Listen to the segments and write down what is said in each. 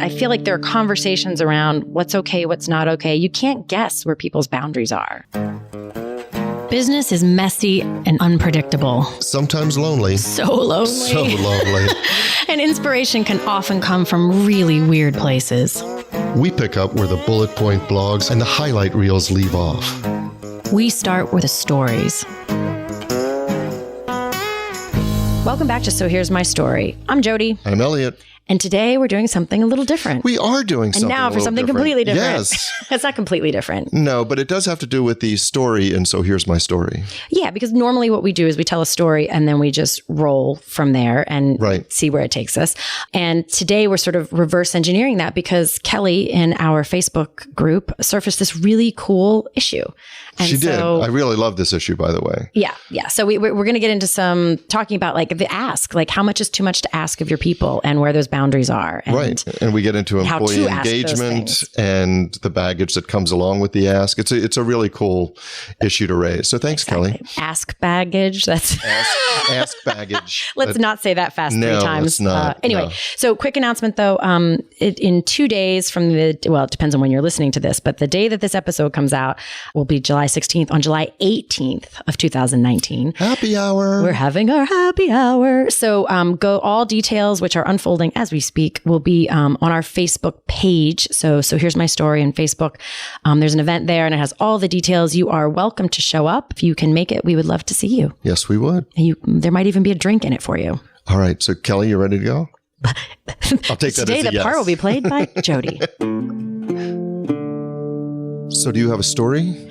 I feel like there are conversations around what's okay, what's not okay. You can't guess where people's boundaries are. Business is messy and unpredictable. Sometimes lonely. So lonely. So lonely. And inspiration can often come from really weird places. We pick up where the bullet point blogs and the highlight reels leave off. We start with the stories. Welcome back to So Here's My Story. I'm Jody. I'm Elliot. And today we're doing something a little different. We are doing something. And now for something completely different. Yes. It's not completely different. No, but it does have to do with the story. And so here's my story. Yeah, because normally what we do is we tell a story and then we just roll from there and see where it takes us. And today we're sort of reverse engineering that because Kelly in our Facebook group surfaced this really cool issue. And she did. I really love this issue, by the way. Yeah. Yeah. So we're going to get into some talking about like the ask, like how much is too much to ask of your people and where those boundaries are. And and we get into employee engagement and the baggage that comes along with the ask. It's a really cool issue to raise. So thanks, Kelly. Ask baggage. That's ask baggage. Let's not say that fast 3 times. Let's not. Anyway, so quick announcement though. In 2 days from it depends on when you're listening to this, but the day that this episode comes out will be July 16th. On July 18th of 2019. Happy hour. We're having our happy hour. So go all details, which are unfolding as we speak, will be on our Facebook page. So here's my story on Facebook. There's an event there and it has all the details. You are welcome to show up. If you can make it, we would love to see you. Yes, we would. And there might even be a drink in it for you. All right. So Kelly, you ready to go? I'll take that Today, as a the part will be played by Jody. So do you have a story?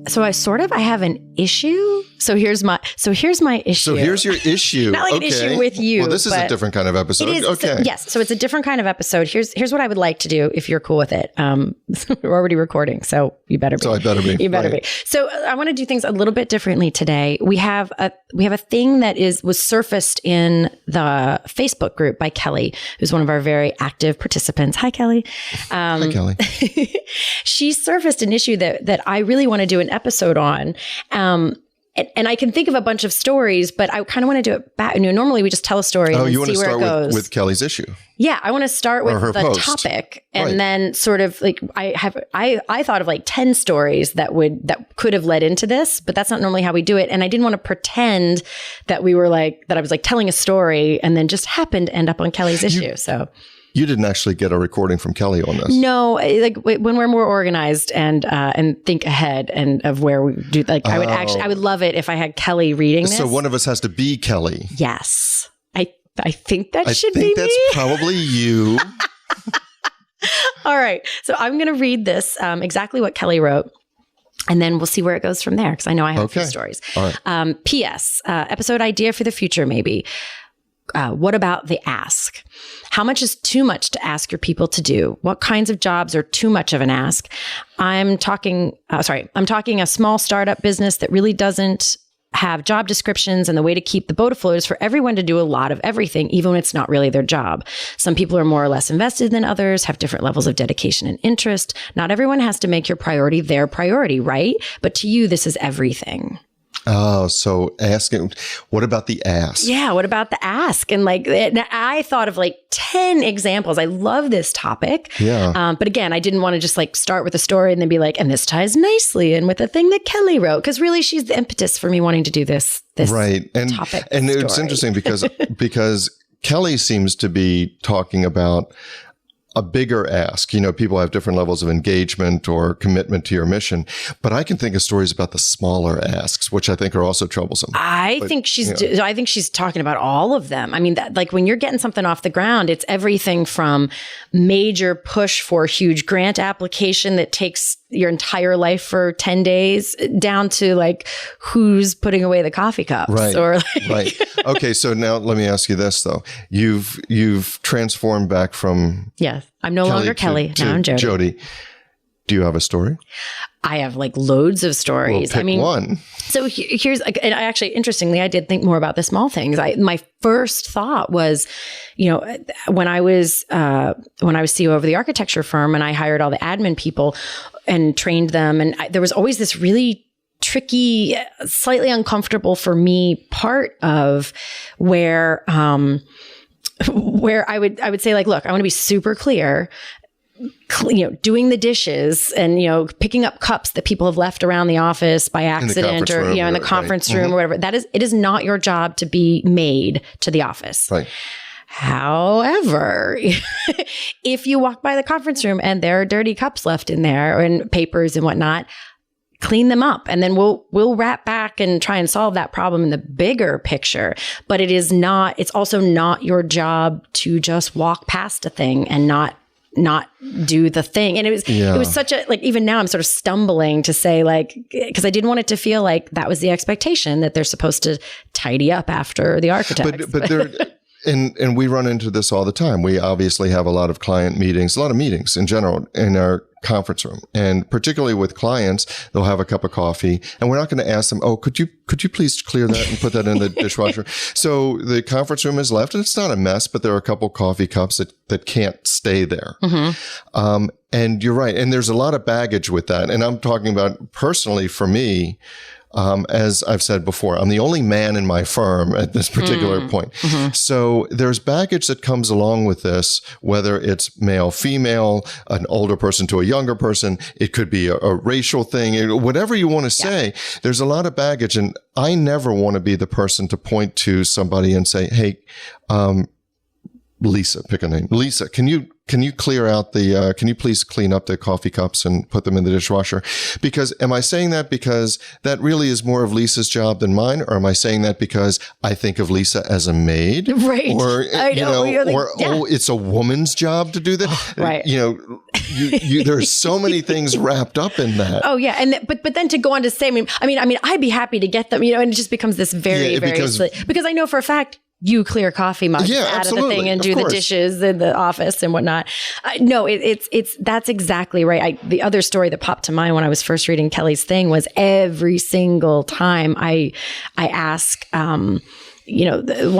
So I have an issue. So here's my issue. So here's your issue. Not like an issue with you. Well, this is a different kind of episode. It is, okay. So it's a different kind of episode. Here's what I would like to do if you're cool with it. We're already recording, so you better be. So I better be. You better be. So I want to do things a little bit differently today. We have a thing that was surfaced in the Facebook group by Kelly, who's one of our very active participants. Hi, Kelly. Hi, Kelly. She surfaced an issue that I really want to do an episode on. And I can think of a bunch of stories, but I kind of want to do it back. Normally we just tell a story and see where it goes. With Kelly's issue? Yeah, I want to start with the post. Topic, and then sort of like I thought of like 10 stories that could have led into this, but that's not normally how we do it. And I didn't want to pretend that I was like telling a story and then just happened to end up on Kelly's issue. So. You didn't actually get a recording from Kelly on this. No, like when we're more organized and think ahead and of where we do, like I would love it if I had Kelly reading this. So one of us has to be Kelly. Yes. I think that should be me. I think that's probably you. All right. So I'm going to read this, exactly what Kelly wrote. And then we'll see where it goes from there. Because I know I have a few stories. All right. P.S. Episode idea for the future, maybe. What about the ask? How much is too much to ask your people to do? What kinds of jobs are too much of an ask? I'm talking a small startup business that really doesn't have job descriptions, and the way to keep the boat afloat is for everyone to do a lot of everything, even when it's not really their job. Some people are more or less invested than others, have different levels of dedication and interest. Not everyone has to make your priority their priority, right? But to you, this is everything. Oh, so asking, what about the ask? Yeah, what about the ask? And I thought of like 10 examples. I love this topic. Yeah. But again, I didn't want to just like start with a story and then be like, and this ties nicely in with the thing that Kelly wrote. Because really, she's the impetus for me wanting to do this right. topic. And it's interesting because Kelly seems to be talking about a bigger ask. People have different levels of engagement or commitment to your mission, but I can think of stories about the smaller asks, which I think are also troublesome. I think she's talking about all of them. I mean, like when you're getting something off the ground, it's everything from major push for a huge grant application that takes your entire life for 10 days down to like who's putting away the coffee cups. Right. Right. Okay. So now let me ask you this though. You've transformed back from. Yes. I'm no longer Kelly. Now I'm Jody. Jody. Do you have a story? I have like loads of stories. Well, pick one. So here's, and I actually, interestingly, I did think more about the small things. My first thought was, when I was CEO of the architecture firm and I hired all the admin people and trained them, and there was always this really tricky, slightly uncomfortable for me part of where where I would say, like, look, I want to be super clear. Doing the dishes and, picking up cups that people have left around the office by accident or, in the conference room or whatever. It is not your job to be maid to the office. Right. However, if you walk by the conference room and there are dirty cups left in there and papers and whatnot, clean them up. And then we'll wrap back and try and solve that problem in the bigger picture. But it's also not your job to just walk past a thing and not do the thing. And it was such a, like, even now I'm sort of stumbling to say, like, because I didn't want it to feel like that was the expectation, that they're supposed to tidy up after the architect. But there, and we run into this all the time. We obviously have a lot of client meetings, a lot of meetings in general in our conference room. And particularly with clients, they'll have a cup of coffee and we're not going to ask them, oh, could you please clear that and put that in the dishwasher? So the conference room is left and it's not a mess, but there are a couple coffee cups that can't stay there. And you're right. And there's a lot of baggage with that. And I'm talking about personally for me, as I've said before, I'm the only man in my firm at this particular point. So there's baggage that comes along with this, whether it's male, female, an older person to a younger person. It could be a racial thing, whatever you want to say. There's a lot of baggage. And I never want to be the person to point to somebody and say, hey, Lisa, pick a name. Lisa, can you clear out can you please clean up the coffee cups and put them in the dishwasher? Because am I saying that because that really is more of Lisa's job than mine? Or am I saying that because I think of Lisa as a maid? Right. Or, it's a woman's job to do that. Right. There's so many things wrapped up in that. Oh yeah. And but then to go on to say, I mean, I'd be happy to get them, and it just becomes this very because I know for a fact, you clear coffee mugs out of the thing and do the dishes in the office and whatnot. No, that's exactly right. The other story that popped to mind when I was first reading Kelly's thing was every single time I ask, one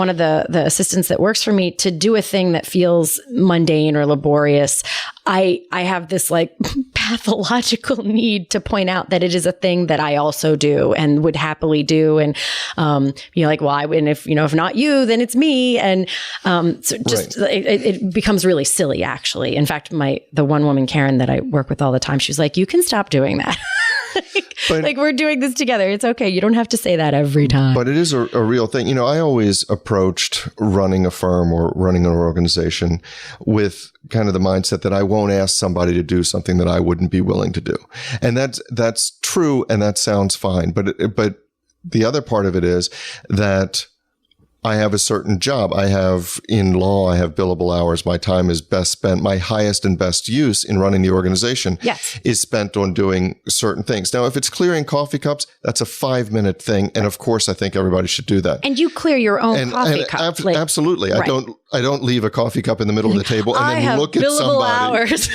of the assistants that works for me to do a thing that feels mundane or laborious, I have this like pathological need to point out that it is a thing that I also do and would happily do. And, if not you, then it's me. And, it becomes really silly, actually. In fact, the one woman, Karen, that I work with all the time, she's like, you can stop doing that. Like we're doing this together. It's okay. You don't have to say that every time. But it is a real thing. I always approached running a firm or running an organization with kind of the mindset that I won't ask somebody to do something that I wouldn't be willing to do. And that's true. And that sounds fine. But the other part of it is that I have a certain job. I have billable hours. My time is best spent. My highest and best use in running the organization is spent on doing certain things. Now, if it's clearing coffee cups, that's a 5-minute thing. And of course, I think everybody should do that. And you clear your own coffee cup. Absolutely. Right. I don't leave a coffee cup in the middle of the table and then look at somebody. Hours.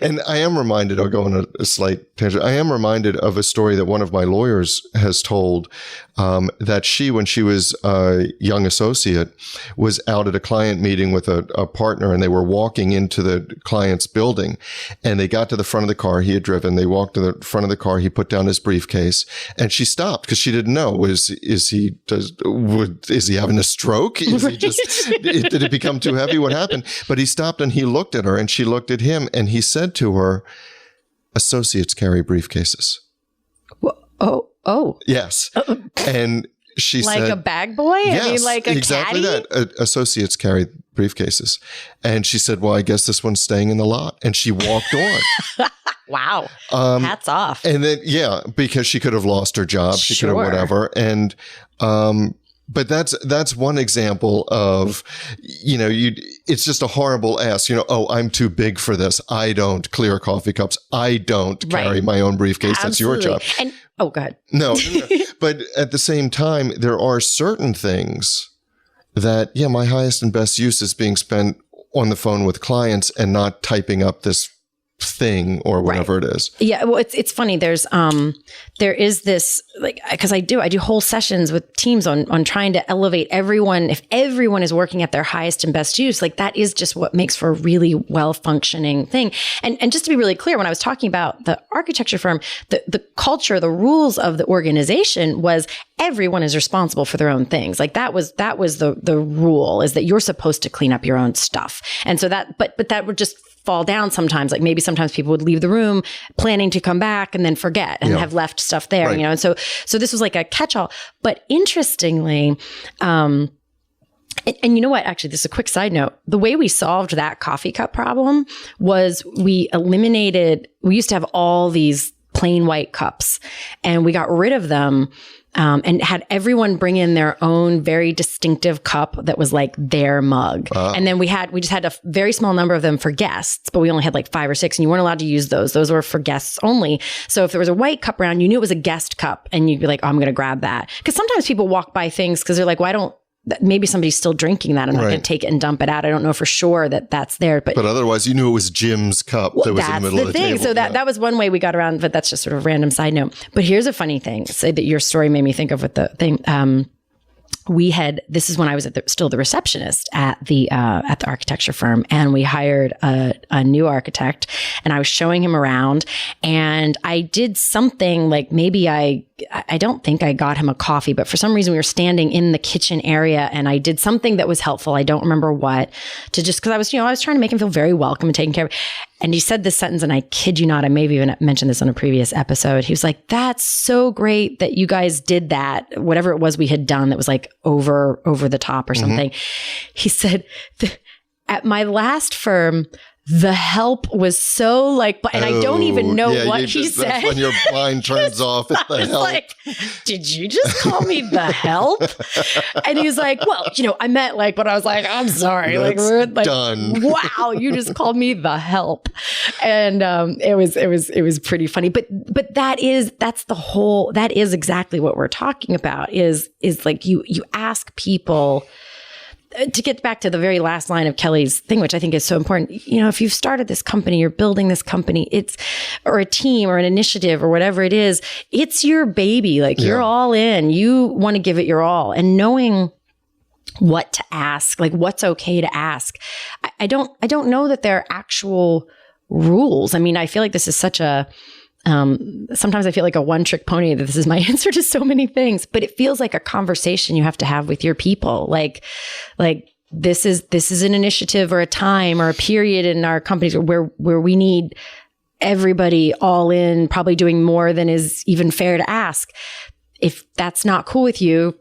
And I am reminded, I'll go on a slight tangent. I am reminded of a story that one of my lawyers has told, that when she was a young associate, was out at a client meeting with a partner, and they were walking into the client's building, and they got to the front of the car he had driven. They walked to the front of the car. He put down his briefcase, and she stopped because she didn't know, is he having a stroke? Is he did it become too heavy? What happened? But he stopped and he looked at her, and she looked at him, and he said to her, "Associates carry briefcases." Oh. Yes. And she said, like a bag boy? Yes, I mean, like a exactly caddy? that. Associates carry briefcases. And she said, well, I guess this one's staying in the lot. And she walked on. Wow. Hats off. And then, because she could have lost her job. She could have whatever. And, but that's one example of, it's just a horrible ask, I'm too big for this. I don't clear coffee cups. I don't carry my own briefcase. Absolutely. That's your job. And go ahead. No. But at the same time, there are certain things that, my highest and best use is being spent on the phone with clients and not typing up this thing or whatever it is. Yeah. Well, it's funny. There is this, like, cause I do whole sessions with teams on trying to elevate everyone. If everyone is working at their highest and best use, like that is just what makes for a really well functioning thing. And just to be really clear, when I was talking about the architecture firm, the culture, the rules of the organization was everyone is responsible for their own things. Like that was the rule, is that you're supposed to clean up your own stuff. And so but that would just fall down sometimes. Like maybe sometimes people would leave the room planning to come back and then forget and have left stuff there, right. And so this was like a catch-all. But interestingly, and you know what, actually, this is a quick side note. The way we solved that coffee cup problem was we used to have all these plain white cups, and we got rid of them. And had everyone bring in their own very distinctive cup that was like their mug. And then we just had a very small number of them for guests, but we only had like 5 or 6, and you weren't allowed to use those. Those were for guests only. So if there was a white cup around, you knew it was a guest cup, and you'd be like, oh, I'm going to grab that. Because sometimes people walk by things because they're like, well, maybe somebody's still drinking that. I'm not going to take it and dump it out. I don't know for sure that that's there. But otherwise, you knew it was Jim's cup that was in the middle of the table. So that was one way we got around, but that's just sort of a random side note. But here's a funny thing, say that your story made me think of with the thing. This is when I was still the receptionist at the architecture firm, and we hired a new architect, and I was showing him around, and I did something like, maybe I don't think I got him a coffee, but for some reason we were standing in the kitchen area, and I did something that was helpful. I don't remember what, because I was trying to make him feel very welcome and taken care of. And he said this sentence, and I kid you not, I may have even mentioned this on a previous episode. He was like, "That's so great that you guys did that, whatever it was we had done that was like over the top or something." He said, "At my last firm, the help was so like," and I don't even know what he said. That's when your mind turns off at the help. Like, did you just call me the help? And he was like, well, I meant like, but I was like, I'm sorry. That's like, we're like, done. Wow, you just called me the help. And it was pretty funny. But that is exactly what we're talking about, is like you ask people. To get back to the very last line of Kelly's thing, which I think is so important, if you've started this company, you're building this company, or a team or an initiative or whatever it is, it's your baby. Like you're all in, you want to give it your all, and knowing what to ask, like what's okay to ask. I don't know that there are actual rules. I mean, I feel like this is such a, sometimes I feel like a one-trick pony, that this is my answer to so many things, but it feels like a conversation you have to have with your people. Like this is an initiative or a time or a period in our companies where we need everybody all in, probably doing more than is even fair to ask. If that's not cool with you,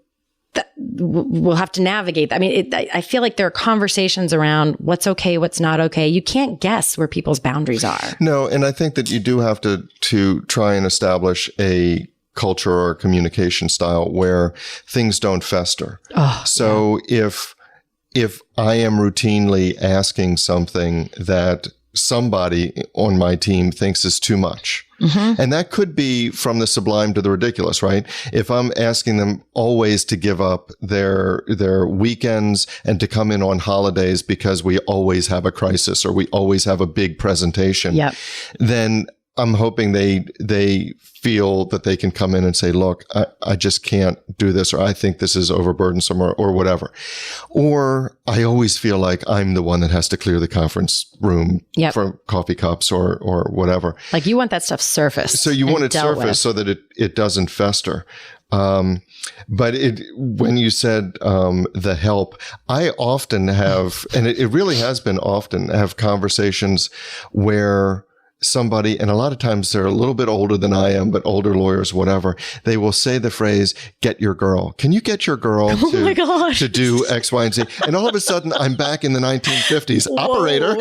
we'll have to navigate. I mean, I feel like there are conversations around what's okay, what's not okay. You can't guess where people's boundaries are. No, and I think that you do have to try and establish a culture or communication style where things don't fester. If I am routinely asking something that somebody on my team thinks is too much. And that could be from the sublime to the ridiculous, right? If I'm asking them always to give up their weekends and to come in on holidays because we always have a crisis or we always have a big presentation, then I'm hoping they feel that they can come in and say, look, I just can't do this, or I think this is overburdensome, or whatever. Or I always feel like I'm the one that has to clear the conference room for coffee cups or whatever. Like you want that stuff surfaced. So you want it surfaced so that it doesn't fester. But when you said, the help, I often have, and it really has been often, have conversations where somebody, and a lot of times they're a little bit older than I am, but older lawyers, whatever, they will say the phrase, "Get your girl. Can you get your girl to do X, Y, and Z?" And all of a sudden I'm back in the 1950s. Whoa. Operator,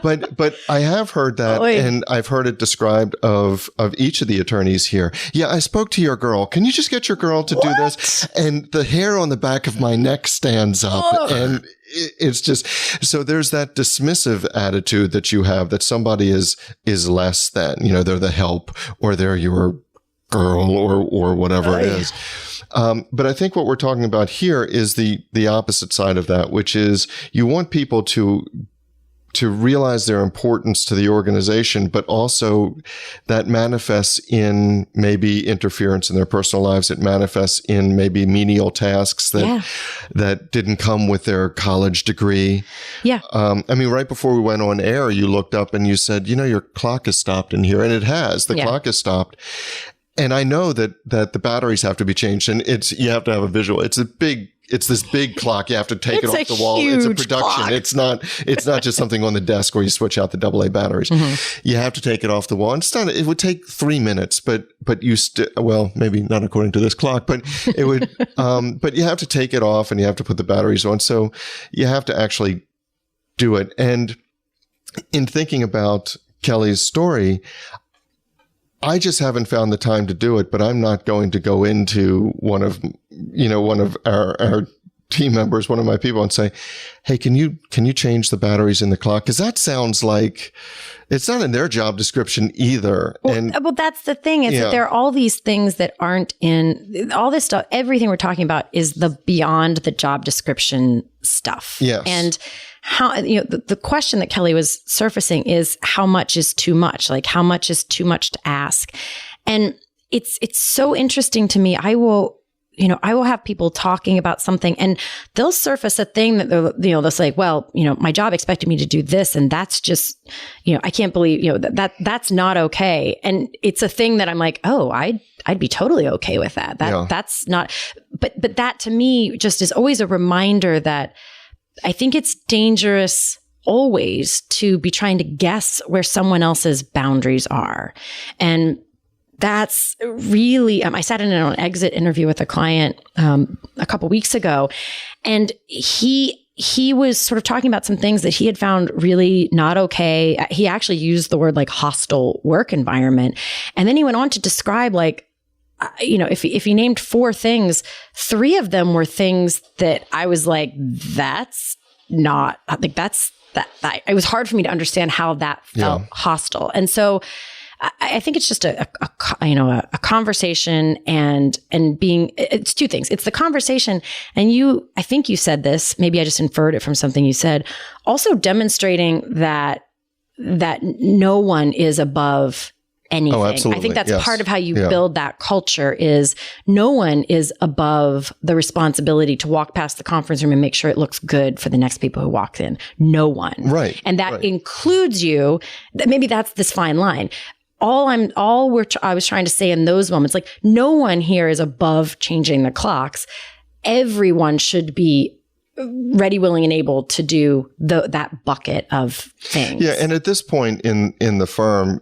but I have heard that, and I've heard it described of each of the attorneys here. Yeah, I spoke to your girl. Can you just get your girl to do this? And the hair on the back of my neck stands up, and it's just, so there's that dismissive attitude that you have, that somebody is less than, they're the help, or they're your girl, or whatever it is. But I think what we're talking about here is the opposite side of that, which is you want people to realize their importance to the organization, but also that manifests in maybe interference in their personal lives. It manifests in maybe menial tasks that didn't come with their college degree. Yeah. I mean, right before we went on air, you looked up and you said, your clock has stopped in here. And it has. The clock has stopped. And I know that the batteries have to be changed, and you have to have a visual. It's this big clock. You have to take it off the wall. It's a production. Clock. It's not just something on the desk where you switch out the AA batteries. Mm-hmm. You have to take it off the wall. It would take 3 minutes, but you well, maybe not according to this clock, but it would, but you have to take it off and you have to put the batteries on. So you have to actually do it. And in thinking about Kelly's story, I just haven't found the time to do it, but I'm not going to go into one of our team members, one of my people, and say, hey, can you change the batteries in the clock? Because that sounds like it's not in their job description either. Well, that's the thing is that there are all these things that aren't in all this stuff. Everything we're talking about is the beyond the job description stuff. Yes. And how, the question that Kelly was surfacing is how much is too much? Like how much is too much to ask? And it's so interesting to me. I will have people talking about something and they'll surface a thing that they'll say, well, my job expected me to do this. And that's just, I can't believe, that's not okay. And it's a thing that I'm like, oh, I'd be totally okay with that. That's not, but that to me just is always a reminder that I think it's dangerous always to be trying to guess where someone else's boundaries are. And that's really, I sat in an exit interview with a client a couple weeks ago, and he was sort of talking about some things that he had found really not okay. He actually used the word like hostile work environment. And then he went on to describe if he named 4 things, 3 of them were things that I was like, that's not, I think that's, that it was hard for me to understand how that felt hostile. And so I think it's just a conversation and being, it's 2 things. It's the conversation. And I think you said this, maybe I just inferred it from something you said, also demonstrating that no one is above anything. Oh, absolutely. I think that's part of how you build that culture is no one is above the responsibility to walk past the conference room and make sure it looks good for the next people who walk in. No one. Right. And that includes you. Maybe that's this fine line. I was trying to say in those moments, like no one here is above changing the clocks. Everyone should be ready, willing, and able to do that bucket of things. Yeah. And at this point in the firm,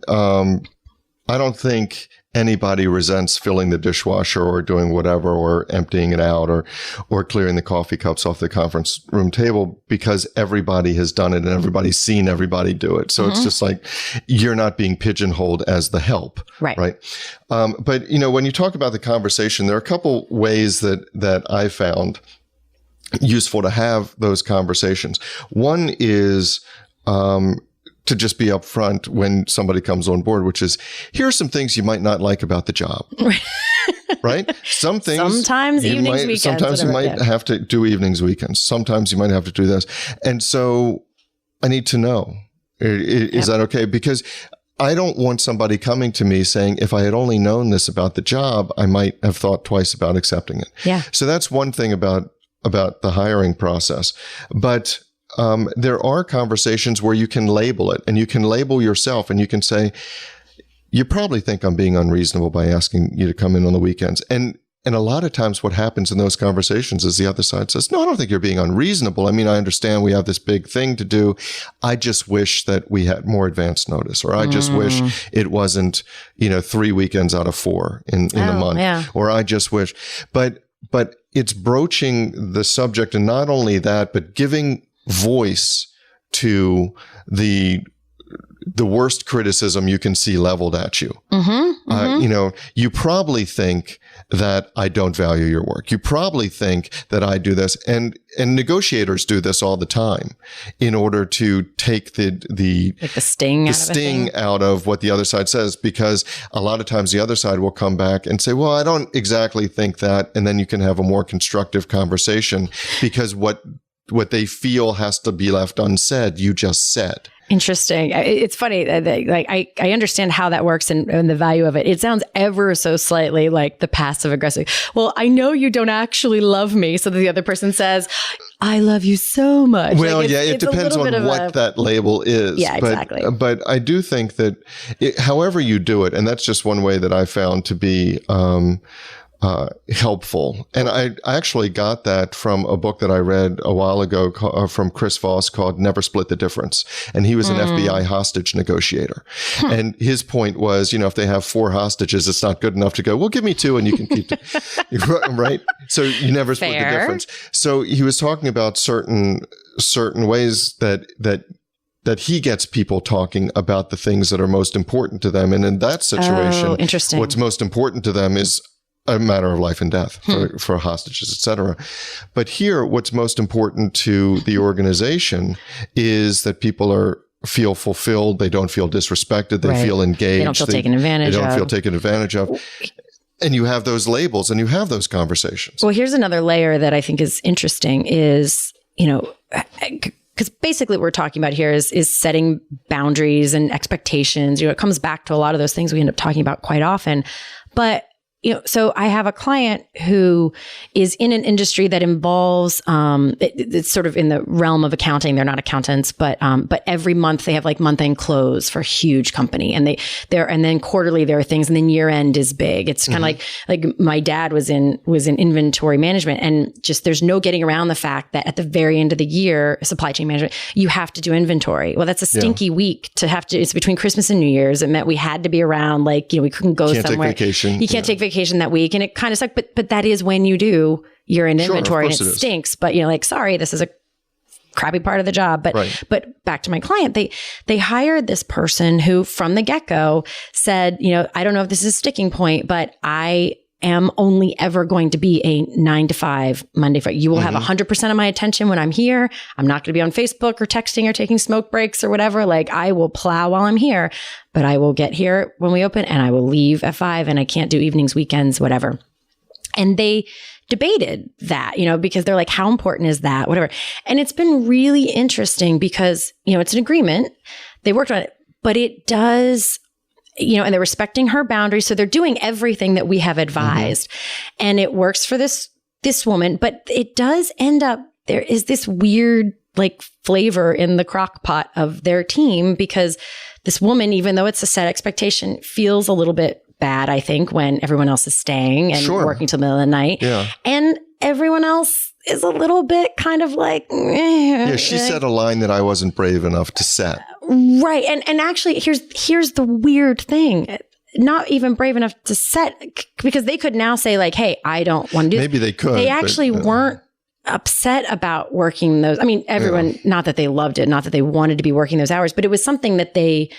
I don't think anybody resents filling the dishwasher or doing whatever or emptying it out or clearing the coffee cups off the conference room table because everybody has done it and everybody's seen everybody do it. So it's just like you're not being pigeonholed as the help. Right. But, when you talk about the conversation, there are a couple ways that I found useful to have those conversations. One is to just be upfront when somebody comes on board, which is, here are some things you might not like about the job. Right? Some things. Sometimes evenings, weekends. Sometimes you might have to do evenings, weekends. Sometimes you might have to do this. And so I need to know, is that okay? Because I don't want somebody coming to me saying, if I had only known this about the job, I might have thought twice about accepting it. Yeah. So that's one thing about the hiring process. But there are conversations where you can label it and you can label yourself and you can say, you probably think I'm being unreasonable by asking you to come in on the weekends. And a lot of times what happens in those conversations is the other side says, no, I don't think you're being unreasonable. I mean, I understand we have this big thing to do. I just wish that we had more advance notice, or I just wish it wasn't, 3 weekends out of 4 in the month, or I just wish, but it's broaching the subject. And not only that, but giving voice to the worst criticism you can see leveled at you. You probably think that I don't value your work. You probably think that I do this. And negotiators do this all the time in order to take the sting out of what the other side says, because a lot of times the other side will come back and say, well, I don't exactly think that. And then you can have a more constructive conversation, because what what they feel has to be left unsaid, you just said. Interesting. It's funny. Like I understand how that works and the value of it. It sounds ever so slightly like the passive aggressive. Well, I know you don't actually love me. So that the other person says, I love you so much. Well, like it depends on what that label is. Yeah, exactly. But I do think that however you do it, and that's just one way that I found to be helpful. And I actually got that from a book that I read a while ago from Chris Voss called Never Split the Difference. And he was an FBI hostage negotiator. And his point was, if they have 4 hostages, it's not good enough to go, well, give me 2 and you can keep right? So you never split the difference. So he was talking about certain ways that he gets people talking about the things that are most important to them. And in that situation, what's most important to them is a matter of life and death for hostages, et cetera. But here, what's most important to the organization is that people feel fulfilled. They don't feel disrespected. They feel engaged. They don't feel taken advantage of. They don't feel taken advantage of. And you have those labels and you have those conversations. Well, here's another layer that I think is interesting is, because basically what we're talking about here is setting boundaries and expectations. It comes back to a lot of those things we end up talking about quite often. But so I have a client who is in an industry that involves, it's sort of in the realm of accounting. They're not accountants, but every month they have like month-end close for a huge company, and and then quarterly there are things, and then year-end is big. It's kind of like my dad was in inventory management, and just there's no getting around the fact that at the very end of the year, supply chain management, you have to do inventory. Well, that's a stinky week to have to. It's between Christmas and New Year's. It meant we had to be around. Like we couldn't go somewhere. Take vacation. You can't take vacation that week, and it kind of sucked, but that is when you do year-end inventory, and it stinks. But sorry, this is a crappy part of the job. But back to my client, they hired this person who from the get-go said, I don't know if this is a sticking point, but I am only ever going to be a 9 to 5 Monday. You will have 100% of my attention when I'm here. I'm not going to be on Facebook or texting or taking smoke breaks or whatever. Like I will plow while I'm here, but I will get here when we open and I will leave at 5 and I can't do evenings, weekends, whatever. And they debated that, because they're like, how important is that? Whatever. And it's been really interesting because, it's an agreement. They worked on it, but it does, and they're respecting her boundaries. So they're doing everything that we have advised. And it works for this woman, but it does end up, there is this weird like flavor in the crock pot of their team, because this woman, even though it's a set expectation, feels a little bit bad, I think, when everyone else is staying and working till the middle of the night. Yeah. And everyone else is a little bit kind of like, yeah, she set a line that I wasn't brave enough to set. Right. And actually, here's the weird thing. Not even brave enough to set, because they could now say like, hey, I don't want to do this. Maybe they could. They actually weren't upset about working those. I mean, everyone, not that they loved it, not that they wanted to be working those hours, but it was something that they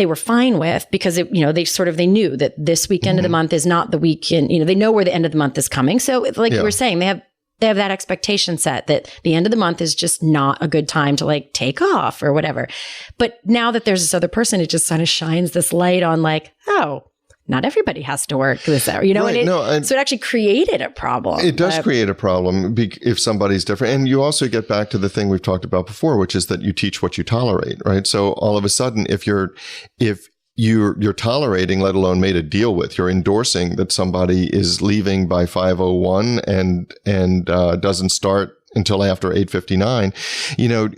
were fine with, because it, they knew that this weekend of the month is not the weekend, they know where the end of the month is coming. So like you were saying, they have that expectation set that the end of the month is just not a good time to like take off or whatever. But now that there's this other person, it just kind of shines this light on like, oh, not everybody has to work this hour, Right. So it actually created a problem. It does create a problem if somebody's different. And you also get back to the thing we've talked about before, which is that you teach what you tolerate, right? So all of a sudden, if you're tolerating, let alone made a deal with, you're endorsing that somebody is leaving by 5:01 and doesn't start until after 8:59,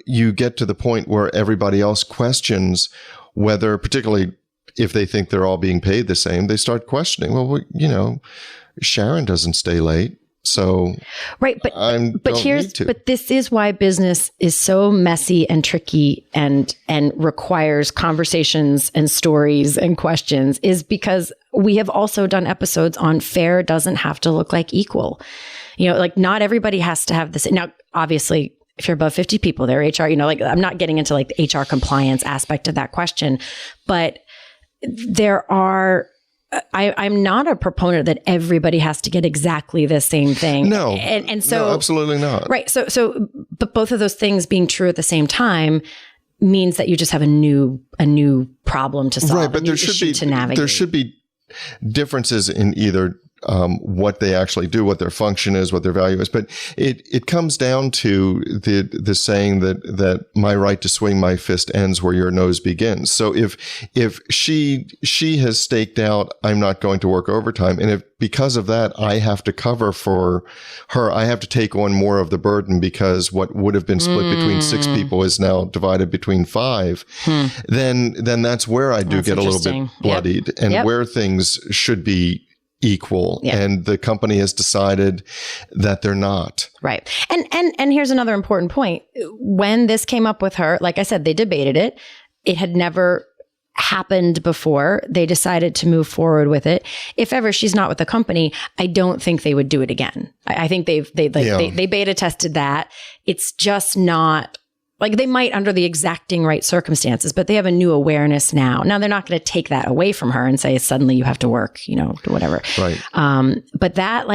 you get to the point where everybody else questions whether, particularly if they think they're all being paid the same, they start questioning, well, Sharon doesn't stay late. So right, but this is why business is so messy and tricky and requires conversations and stories and questions, is because we have also done episodes on fair doesn't have to look like equal. Like not everybody has to have this. Now, obviously, if you're above 50 people, they're HR, I'm not getting into like the HR compliance aspect of that question, but there are, I'm not a proponent that everybody has to get exactly the same thing. No. And so. No, absolutely not. Right. So, but both of those things being true at the same time means that you just have a new problem to solve. Right. But there should be differences in either what they actually do, what their function is, what their value is. But it comes down to the saying that my right to swing my fist ends where your nose begins. So if she has staked out, I'm not going to work overtime, and if because of that I have to cover for her, I have to take on more of the burden because what would have been split between 6 people is now divided between 5. Then that's where I do get a little bit bloodied, and where things should be equal. And the company has decided that they're not. Right. And here's another important point. When this came up with her, like I said, they debated it. It had never happened before. They decided to move forward with it. If ever she's not with the company, I don't think they would do it again. I think they beta tested that. It's just not like they might under the exacting right circumstances, but they have a new awareness now. Now they're not going to take that away from her and say suddenly you have to work, whatever. Right. But that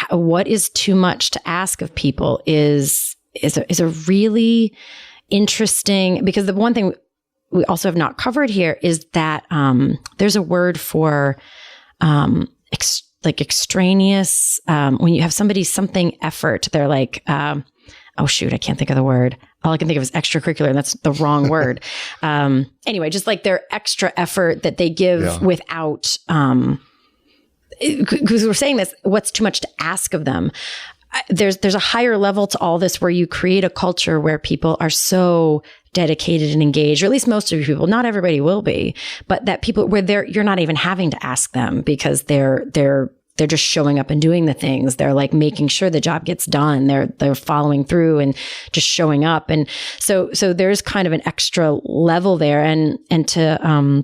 what is too much to ask of people is a really interesting, because the one thing we also have not covered here is that there's a word for extraneous, when you have something effort, they're like, oh shoot, I can't think of the word. All I can think of is extracurricular, and that's the wrong word. Anyway, just like their extra effort that they give without, because we're saying this, what's too much to ask of them? There's a higher level to all this where you create a culture where people are so dedicated and engaged, or at least most of your people. Not everybody will be, but that people where you're not even having to ask them because they're just showing up and doing the things. They're like making sure the job gets done. They're following through and just showing up. And so there's kind of an extra level there. And to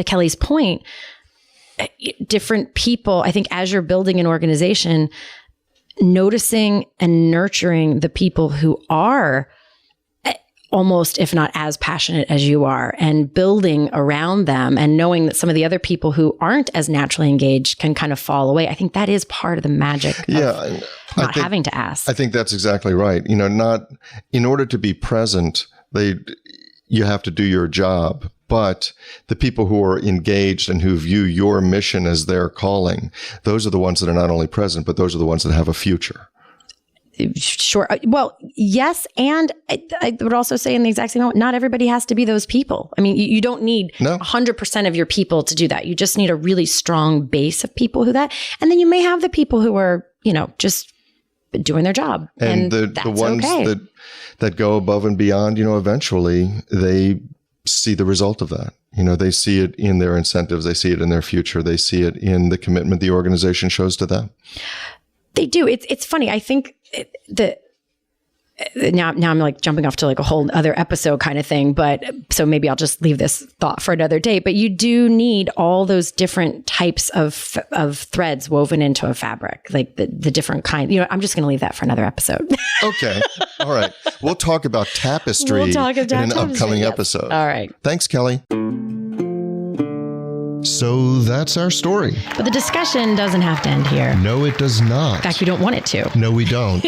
Kelly's point, different people, I think as you're building an organization, noticing and nurturing the people who are almost, if not as passionate as you are, and building around them and knowing that some of the other people who aren't as naturally engaged can kind of fall away. I think that is part of the magic of not having to ask. I think that's exactly right. Not in order to be present, you have to do your job. But the people who are engaged and who view your mission as their calling, those are the ones that are not only present, but those are the ones that have a future. Sure. Well, yes. And I would also say in the exact same moment, not everybody has to be those people. I mean, you don't need 100% of your people to do that. You just need a really strong base of people who that. And then you may have the people who are, just doing their job. And the ones that go above and beyond, eventually they see the result of that. They see it in their incentives. They see it in their future. They see it in the commitment the organization shows to them. They do. It's funny. I think now I'm like jumping off to like a whole other episode kind of thing, but so maybe I'll just leave this thought for another day. But you do need all those different types of threads woven into a fabric, like the different kind. I'm just going to leave that for another episode. Okay. All right. We'll talk about tapestry in an upcoming episode. All right. Thanks, Kelly. So that's our story. But the discussion doesn't have to end here. No, it does not. In fact, we don't want it to. No, we don't.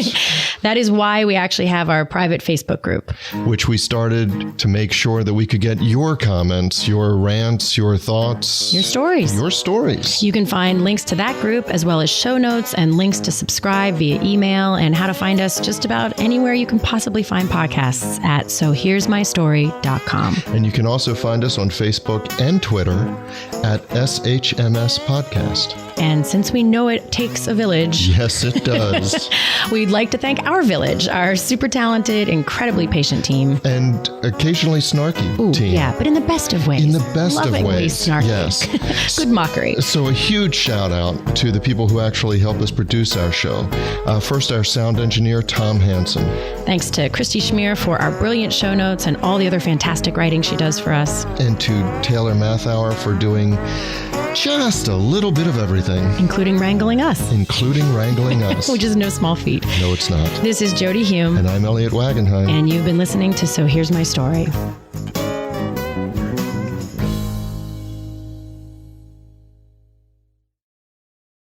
That is why we actually have our private Facebook group, which we started to make sure that we could get your comments, your rants, your thoughts, your stories. You can find links to that group as well as show notes and links to subscribe via email and how to find us just about anywhere you can possibly find podcasts at sohere'smystory.com. And you can also find us on Facebook and Twitter at SHMS Podcast. And since we know it takes a village. Yes, it does. We'd like to thank our village, our super talented, incredibly patient team. And occasionally snarky team. Yeah, but in the best of ways. In the best of ways. Snarky. Yes. Good mockery. So a huge shout out to the people who actually help us produce our show. First, our sound engineer, Tom Hansen. Thanks to Christy Schmier for our brilliant show notes and all the other fantastic writing she does for us. And to Taylor Mathauer for doing just a little bit of everything. Including wrangling us. Which is no small feat. No, it's not. This is Jody Hume. And I'm Elliot Wagenheim. And you've been listening to So Here's My Story.